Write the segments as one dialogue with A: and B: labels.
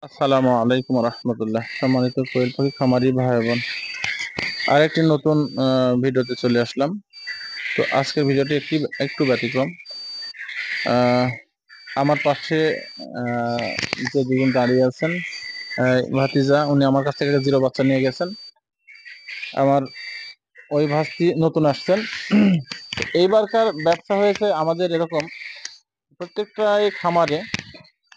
A: আসসালামু আলাইকুম রহমতুল্লাহ। সম্মানিত কোয়েল পাখি খামারি ভাই বোন, আরেকটি নতুন ভিডিওতে চলে আসলাম। তো আজকের ভিডিওটি একটু ব্যতিক্রম। আহ, আমার পাশে যে দুজন দাঁড়িয়ে আছেন, ভাতিজা, উনি আমার কাছ থেকে জিরো বাচ্চা নিয়ে গেছেন। আমার ওই ভাস্তি নতুন আসছেন। এইবারকার ব্যবসা হয়েছে আমাদের এরকম, প্রত্যেকটা এই খামারে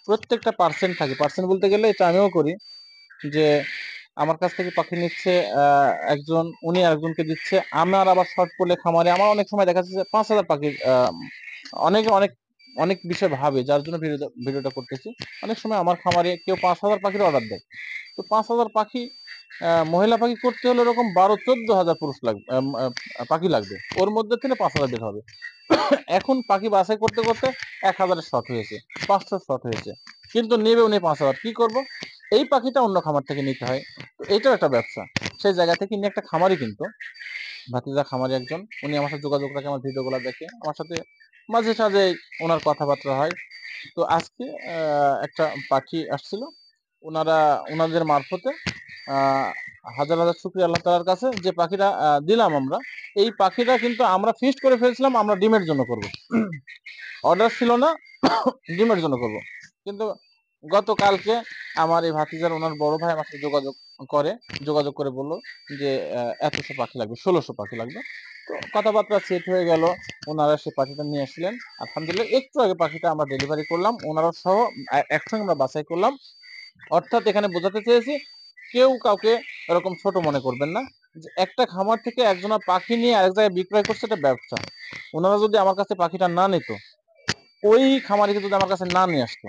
A: প্রত্যেকটা পার্সেন্ট থাকে। পার্সেন্ট বলতে গেলে এটা আমিও করি, যে আমার কাছ থেকে পাখি নিচ্ছে একজন, উনি আরেকজনকে দিচ্ছে। আমার আবার শর্ট পড়লে খামারে আমার অনেক সময় দেখা যাচ্ছে যে 5,000 পাখির অনেকে অনেক অনেক বিষয় ভাবে, যার জন্য ভিডিওটা করতেছি। অনেক সময় আমার খামারে কেউ 5,000 পাখির অর্ডার দেয়। তো 5,000 পাখি মহিলা পাখি করতে হলে এরকম 12-14 হাজার পুরুষ লাগবে, পাখি লাগবে। ওর মধ্যে থেকে 5,000 বের হবে। এখন পাখি বাছাই করতে করতে 1,000 শর্ট হয়েছে, 500 শর্ট হয়েছে, কিন্তু নেবে উনি 5,000। কি করব? এই পাখিটা অন্য খামার থেকে নিতে হয়। তো এইটাও একটা ব্যবসা। সেই জায়গা থেকে নিয়ে একটা খামারই, কিন্তু ভাতিজা খামারি একজন, উনি আমার সাথে যোগাযোগ রাখে, আমার ভিডিওগুলো দেখে, আমার সাথে মাঝে সাঝে ওনার কথাবার্তা হয়। তো আজকে একটা পাখি আসছিল, ওনারা ওনাদের মারফতে আহ হাজার হাজার শুকরিয়া আল্লাহ তাআলার কাছে, যে পাখিটা দিলাম আমরা। এই পাখিটা কিন্তু আমরা ফিক্সড করে ফেলছিলাম আমরা ডিমের জন্য করব, অর্ডার ছিল না, ডিমের জন্য করব। কিন্তু গতকালকে আমার এই ভাতিজার ওনার বড় ভাই আমার সাথে যোগাযোগ করে বলল যে এতশো পাখি লাগবে, 1600 পাখি লাগবে। তো কথাবার্তা সেট হয়ে গেল, ওনারা সে পাখিটা নিয়ে আসলেন। আলহামদুলিল্লাহ, একটু আগে পাখিটা আমরা ডেলিভারি করলাম, ওনারা সহ একসঙ্গে আমরা বাছাই করলাম। অর্থাৎ এখানে বোঝাতে চেয়েছি, কেউ কাউকে এরকম ছোট মনে করবেন না, যে একটা খামার থেকে একজনা পাখি নিয়ে আরেক জায়গায় বিক্রয় করছে, এটা ব্যবসা। ওনারা যদি আমার কাছে পাখিটা না নিত, ওই খামারিকে যদি আমার কাছে না নিয়ে আসতো,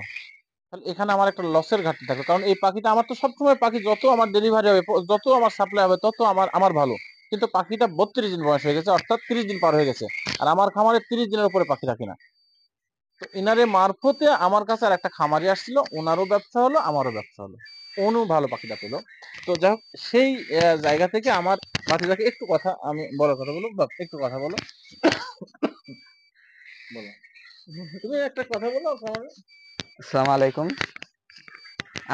A: তাহলে এখানে আমার একটা লসের ঘাটতি থাকবে। কারণ এই পাখিটা আমার তো সবসময়, পাখি যত আমার ডেলিভারি হবে, যত আমার সাপ্লাই হবে, তত আমার আমার ভালো। কিন্তু পাখিটা 32 দিন বয়স হয়ে গেছে, অর্থাৎ 30 দিন পার হয়ে গেছে। আর আমার খামারে 30 দিনের উপরে পাখি রাখি না। তো ইনারে মারফতে আমার কাছে আর একটা খামারি আসছিল, ওনারও ব্যবসা হলো, আমারও ব্যবসা হলো, উনিও ভালো পাখিটা পেলো। তো যাই হোক, সেই জায়গা থেকে আমার ভাতিজাকে একটু কথা, আমি বলার কথা বলো, একটু কথা বলো, বলো, তুমি একটা কথা বলো খামারে।
B: আসসালামু আলাইকুম।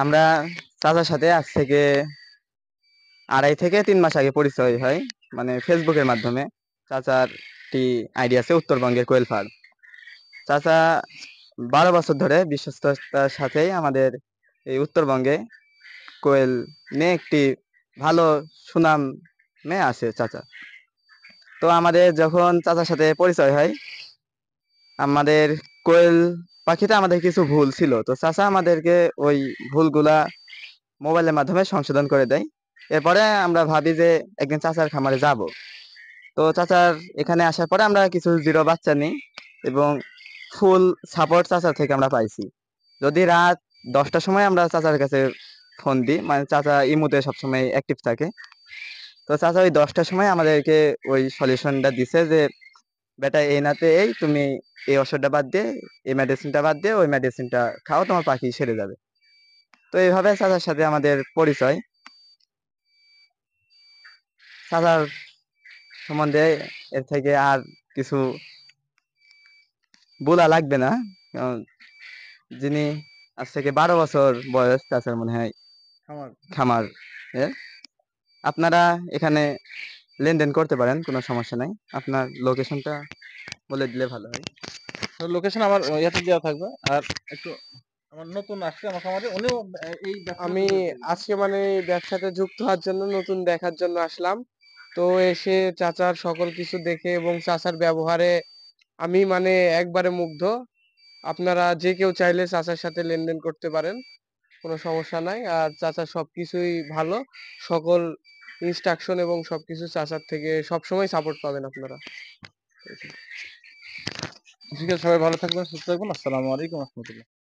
B: আমরা চাচার সাথে আজ থেকে 2.5 থেকে 3 মাস আগে পরিচয় হয়, মানে ফেসবুকের মাধ্যমে। চাচার একটি আইডি আছে উত্তরবঙ্গের কোয়েল ফার্ম। চাচা 12 বছর ধরে বিশ্বস্ততার সাথেই আমাদের এই উত্তরবঙ্গে কোয়েল নিয়ে একটি ভালো সুনামে আছে চাচা। তো আমাদের যখন চাচার সাথে পরিচয় হয়, আমাদের কোয়েল পাখিতে আমাদের কিছু ভুল ছিল, তো চাচা আমাদেরকে ওই ভুলগুলা মোবাইলের মাধ্যমে সংশোধন করে দেয়। এরপরে আমরা ভাবি যে একদিন চাচার খামারে যাব। তো চাচার এখানে আসার পরে আমরা কিছু জিরো বাচ্চা নিই এবং ফুল সাপোর্ট চাচার থেকে আমরা পাইছি। যদি রাত 10টার সময় আমরা চাচার কাছে ফোন দিই, মানে চাচা ইমুতে সবসময় অ্যাক্টিভ থাকে। তো চাচা ওই 10টার সময় আমাদেরকে ওই সলিউশনটা দিছে যে বেটা এই নাতে এই তুমি এই ওষুধটা বাদ দিয়ে, এই মেডিসিনটা বাদ দিয়ে ওই মেডিসিনটা খাও, তোমার পাখি সেরে যাবে। তো এইভাবে চাচার সাথে আমাদের পরিচয়। চাচার সম্বন্ধে এর থেকে আর কিছু বলা লাগবে না, কারণ যিনি আজ থেকে 12 বছর বয়স চাচার মনে হয়
A: খামার।
B: খামার এর। আপনারা এখানে লেনদেন করতে পারেন, কোনো সমস্যা নাই। আপনার লোকেশনটা বলে দিলে ভালো হয়।
A: লোকেশন আমার ইয়াতে দেওয়া থাকবে। আর একটু, আমার নতুন আসছে আমার খামারে, উনিও এই ব্যবসার
C: আমি
A: সাথে জড়িত।
C: আজকে মানে এই ব্যবসাতে যুক্ত হওয়ার জন্য, নতুন দেখার জন্য আসলাম। তো এসে চাচার সকল কিছু দেখে এবং চাচার ব্যবহারে আমি মানে একবারে মুগ্ধ। আপনারা যে কেউ চাইলে চাচার সাথে লেনদেন করতে পারেন, কোনো সমস্যা নাই। আর চাচার সবকিছুই ভালো, সকল ইনস্ট্রাকশন এবং সবকিছু চাচার থেকে সবসময় সাপোর্ট পাবেন আপনারা।
A: ঠিক আছে, সবাই ভালো থাকবেন, সুস্থ থাকবেন। আসসালামু আলাইকুম রহমতুল্লাহ।